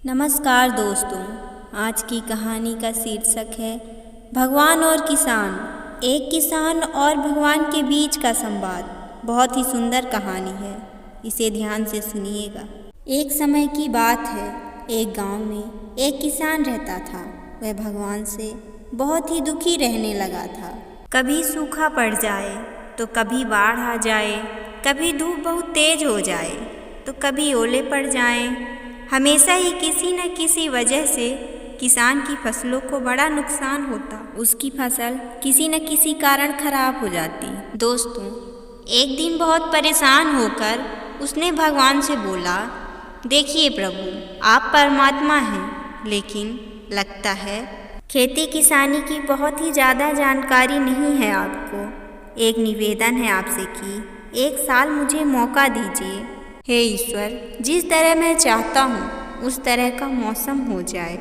नमस्कार दोस्तों, आज की कहानी का शीर्षक है भगवान और किसान। एक किसान और भगवान के बीच का संवाद। बहुत ही सुंदर कहानी है, इसे ध्यान से सुनिएगा। एक समय की बात है, एक गांव में एक किसान रहता था। वह भगवान से बहुत ही दुखी रहने लगा था। कभी सूखा पड़ जाए तो कभी बाढ़ आ जाए, कभी धूप बहुत तेज हो जाए तो कभी ओले पड़ जाएं। हमेशा ही किसी न किसी वजह से किसान की फसलों को बड़ा नुकसान होता। उसकी फसल किसी न किसी कारण खराब हो जाती। दोस्तों, एक दिन बहुत परेशान होकर उसने भगवान से बोला, देखिए प्रभु, आप परमात्मा हैं, लेकिन लगता है खेती किसानी की बहुत ही ज़्यादा जानकारी नहीं है आपको। एक निवेदन है आपसे कि एक साल मुझे मौका दीजिए। हे ईश्वर, जिस तरह मैं चाहता हूँ उस तरह का मौसम हो जाए,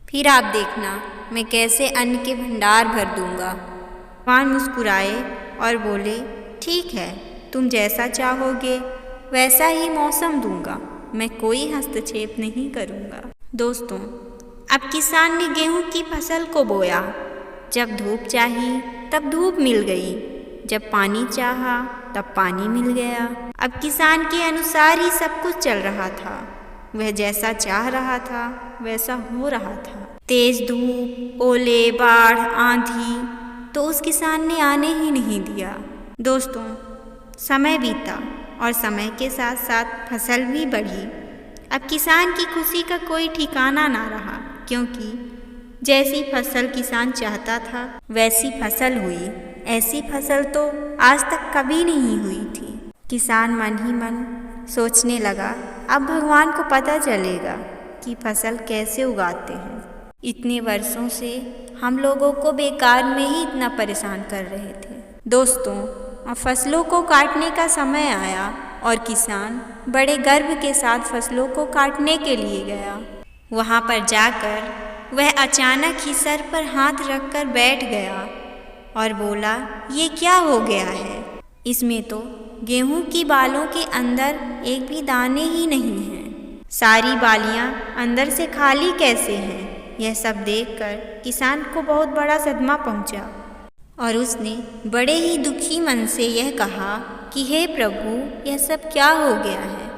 फिर आप देखना मैं कैसे अन्न के भंडार भर दूंगा। भगवान मुस्कुराए और बोले, ठीक है, तुम जैसा चाहोगे वैसा ही मौसम दूंगा, मैं कोई हस्तक्षेप नहीं करूँगा। दोस्तों, अब किसान ने गेहूं की फसल को बोया। जब धूप चाहिए तब धूप मिल गई, जब पानी चाहा तब पानी मिल गया। अब किसान के अनुसार ही सब कुछ चल रहा था। वह जैसा चाह रहा था वैसा हो रहा था। तेज धूप, ओले, बाढ़, आंधी तो उस किसान ने आने ही नहीं दिया। दोस्तों, समय बीता और समय के साथ साथ फसल भी बढ़ी। अब किसान की खुशी का कोई ठिकाना ना रहा, क्योंकि जैसी फसल किसान चाहता था वैसी फसल हुई। ऐसी फसल तो आज तक कभी नहीं हुई थी। किसान मन ही मन सोचने लगा, अब भगवान को पता चलेगा कि फसल कैसे उगाते हैं। इतने वर्षों से हम लोगों को बेकार में ही इतना परेशान कर रहे थे। दोस्तों, अब फसलों को काटने का समय आया और किसान बड़े गर्व के साथ फसलों को काटने के लिए गया। वहाँ पर जाकर वह अचानक ही सर पर हाथ रखकर बैठ गया और बोला, ये क्या हो गया है? इसमें तो गेहूं की बालों के अंदर एक भी दाने ही नहीं हैं। सारी बालियां अंदर से खाली कैसे हैं? यह सब देखकर किसान को बहुत बड़ा सदमा पहुंचा और उसने बड़े ही दुखी मन से यह कहा कि हे प्रभु, यह सब क्या हो गया है?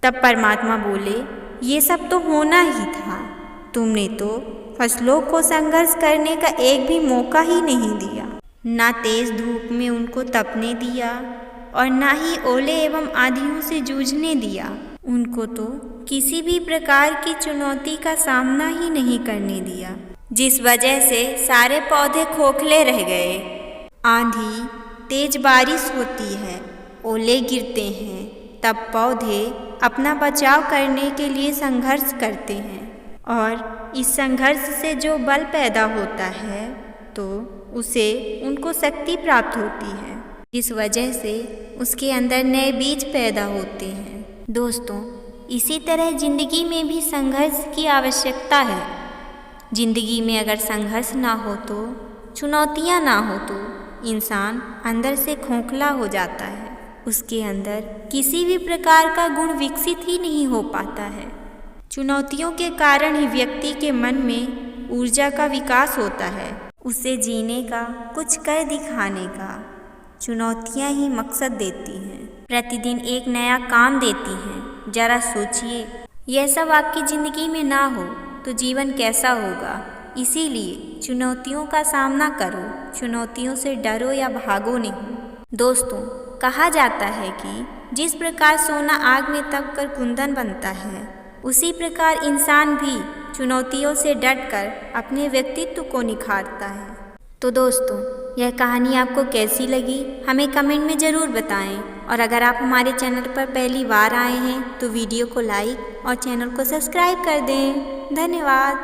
तब परमात्मा बोले, ये सब तो होना ही था। तुमने तो फसलों को संघर्ष करने का एक भी मौका ही नहीं दिया। ना तेज धूप में उनको तपने दिया और ना ही ओले एवं आंधियों से जूझने दिया। उनको तो किसी भी प्रकार की चुनौती का सामना ही नहीं करने दिया, जिस वजह से सारे पौधे खोखले रह गए। आंधी, तेज बारिश होती है, ओले गिरते हैं, तब पौधे अपना बचाव करने के लिए संघर्ष करते हैं और इस संघर्ष से जो बल पैदा होता है तो उसे उनको शक्ति प्राप्त होती है, इस वजह से उसके अंदर नए बीज पैदा होते हैं। दोस्तों, इसी तरह जिंदगी में भी संघर्ष की आवश्यकता है। जिंदगी में अगर संघर्ष ना हो तो, चुनौतियाँ ना हो तो इंसान अंदर से खोखला हो जाता है। उसके अंदर किसी भी प्रकार का गुण विकसित ही नहीं हो पाता है। चुनौतियों के कारण ही व्यक्ति के मन में ऊर्जा का विकास होता है, उसे जीने का, कुछ कर दिखाने का। चुनौतियाँ ही मकसद देती हैं, प्रतिदिन एक नया काम देती हैं। जरा सोचिए, यह सब आपकी ज़िंदगी में ना हो तो जीवन कैसा होगा। इसीलिए चुनौतियों का सामना करो, चुनौतियों से डरो या भागो नहीं। दोस्तों, कहा जाता है कि जिस प्रकार सोना आग में तपकर कुंदन बनता है, उसी प्रकार इंसान भी चुनौतियों से डटकर अपने व्यक्तित्व को निखारता है। तो दोस्तों, यह कहानी आपको कैसी लगी हमें कमेंट में ज़रूर बताएं और अगर आप हमारे चैनल पर पहली बार आए हैं तो वीडियो को लाइक और चैनल को सब्सक्राइब कर दें। धन्यवाद।